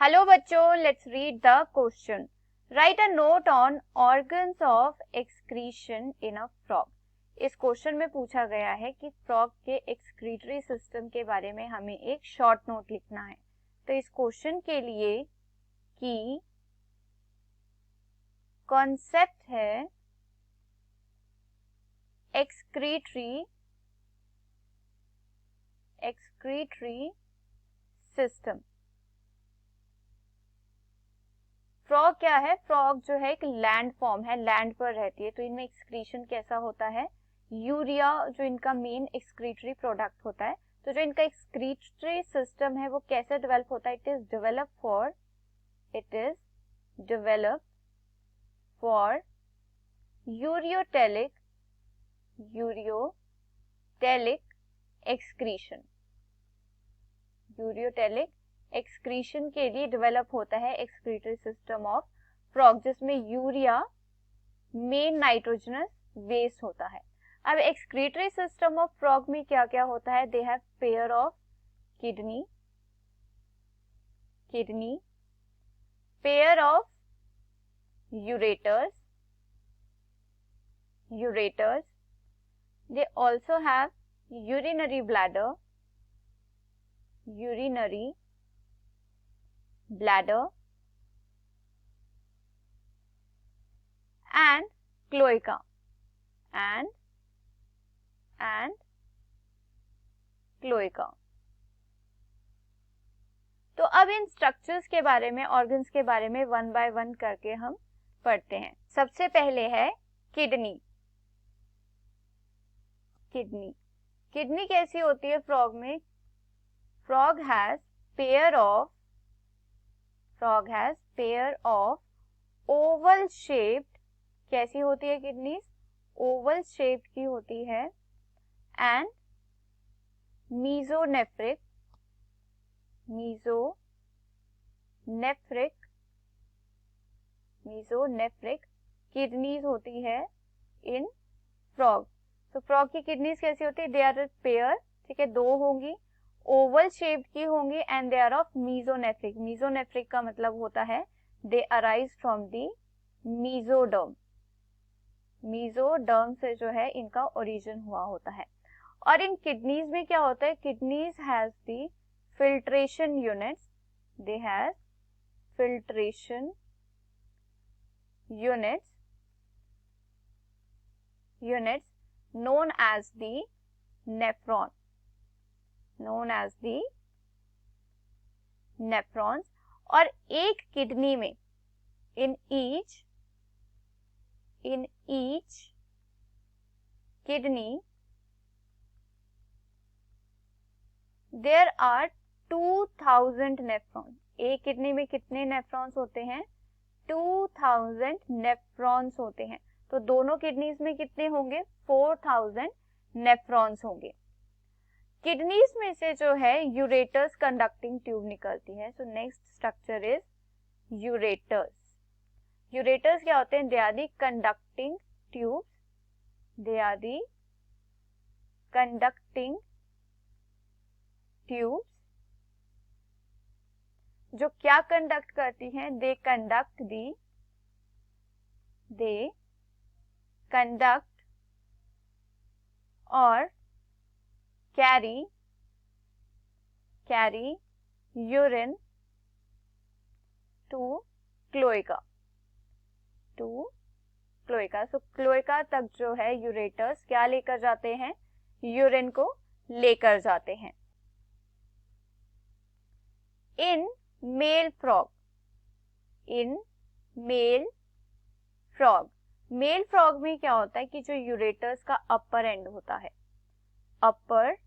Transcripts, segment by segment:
Hello बच्चों, let's read the question. Right a note on organs of excretion in a frog. इस question में पूछा गया है कि फ्रॉग के एक्सक्रीटरी सिस्टम के बारे में हमें एक शॉर्ट नोट लिखना है. तो इस क्वेश्चन के लिए की कॉन्सेप्ट है एक्सक्रीटरी सिस्टम. फ्रॉग क्या है? फ्रॉग जो है एक लैंड फॉर्म है, लैंड पर रहती है. तो इनमें एक्सक्रीशन कैसा होता है? यूरिया जो इनका मेन एक्सक्रीटरी प्रोडक्ट होता है. तो जो इनका एक्सक्रीटरी सिस्टम है वो कैसे डेवलप होता है? It is develop for ureotelic excretion. Ureotelic excretion के लिए डेवलप होता है एक्सक्रीटरी सिस्टम ऑफ फ्रॉग, जिसमें यूरिया मेन नाइट्रोजनस वेस्ट होता है. अब एक्सक्रीटरी सिस्टम ऑफ फ्रॉग में क्या क्या होता है? They have pair of kidney, pair of ureters, they also have urinary bladder and cloaca and cloaca. तो अब इन स्ट्रक्चर्स के बारे में, ऑर्गन्स के बारे में वन बाय वन करके हम पढ़ते हैं. सबसे पहले है किडनी. किडनी कैसी होती है फ्रॉग में? Frog has pair of Oval shaped. कैसी होती है किडनीज? ओवल शेप्ड की होती है. एंड मीजोनेफ्रिक किडनीज होती है इन फ्रॉग. तो फ्रॉग की किडनीज कैसी होती है? दे आर पेयर, ठीक है, दो होंगी, ओवल शेप्ड की होंगी and they are of mesonephric का मतलब होता है they arise from the mesoderm से जो है इनका ओरिजिन हुआ होता है. और इन किडनीज में क्या होता है? Kidneys has the filtration units. They have filtration units known as the nephrons. और एक किडनी में in each kidney there are 2000 nephrons. एक किडनी में कितने नेफ्रॉन्स होते हैं? 2000 नेफ्रॉन्स होते हैं. तो दोनों किडनीज में कितने होंगे? 4000 नेफ्रॉन्स होंगे. किडनीज में से जो है यूरेटर्स कंडक्टिंग ट्यूब निकलती है. So next structure is ureters. Ureters क्या होते हैं? They are the conducting tubes जो क्या कंडक्ट करती हैं? दे कंडक्ट और carry urine to cloaca. So cloaca तक जो है यूरेटर्स क्या लेकर जाते हैं? यूरिन को लेकर जाते हैं. इन मेल फ्रॉग में क्या होता है कि जो यूरेटर्स का अपर एंड होता है, upper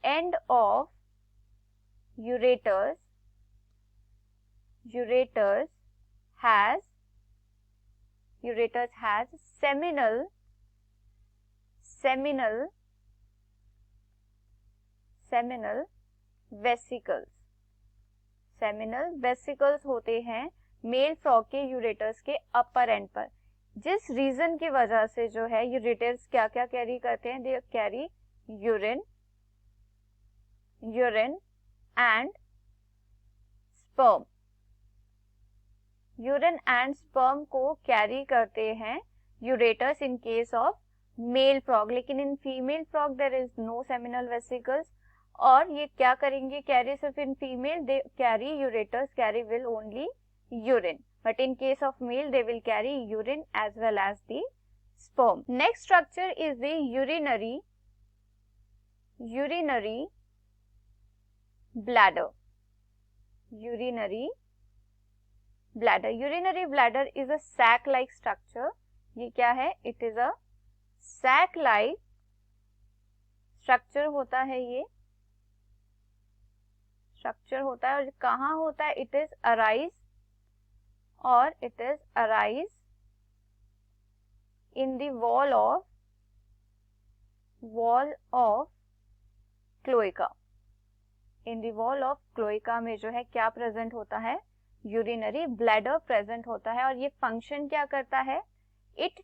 end of ureters has seminal vesicles होते हैं मेल फ्रॉग के यूरेटर्स के अपर एंड पर. जिस रीजन की वजह से जो है यूरेटर्स क्या क्या कैरी करते हैं? They carry urine and sperm. Urine and sperm को कैरी करते हैं ureters in case of male frog, लेकिन in female frog there is no seminal vesicles. और ये क्या करेंगे कैरी सिर्फ in female, they carry ureters, carry will only urine, but in case of male they will carry urine as well as the sperm. Next structure is the urinary bladder. Urinary bladder is a sac like structure. ये क्या है? It is a sac like structure होता है, ये structure होता है। और कहाँ होता है? It is arise in the wall of cloaca. In the wall of cloaca में जो है क्या प्रेजेंट होता है? यूरिनरी ब्लैडर प्रेजेंट होता है। और ये फंक्शन क्या करता है? It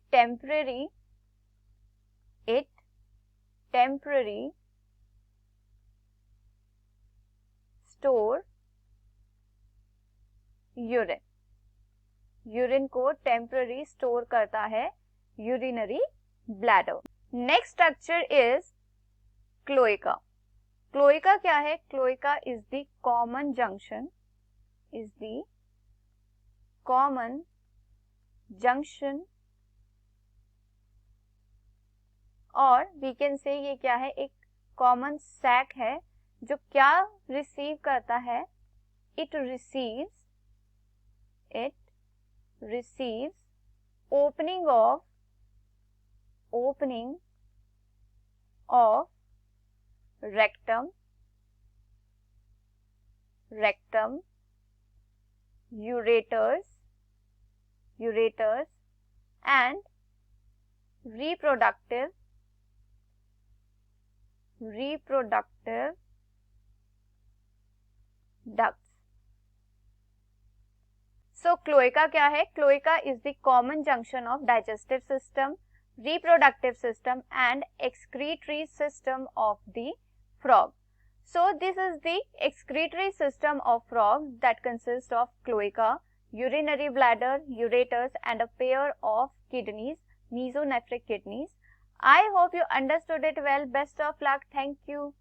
temporary store urine. Urine को टेम्पररी स्टोर करता है urinary bladder. Next structure is cloaca. Cloaca क्या है? Cloaca is the common junction और वी कैन से ये क्या है? एक कॉमन सैक है जो क्या रिसीव करता है? It receives opening of rectum, ureters and reproductive ducts. So cloaca क्या है? Cloaca is the common junction of digestive system, reproductive system and excretory system of the frog. So this is the excretory system of frog that consists of cloaca, urinary bladder, ureters and a pair of kidneys, mesonephric kidneys. I hope you understood it well. Best of luck. Thank you.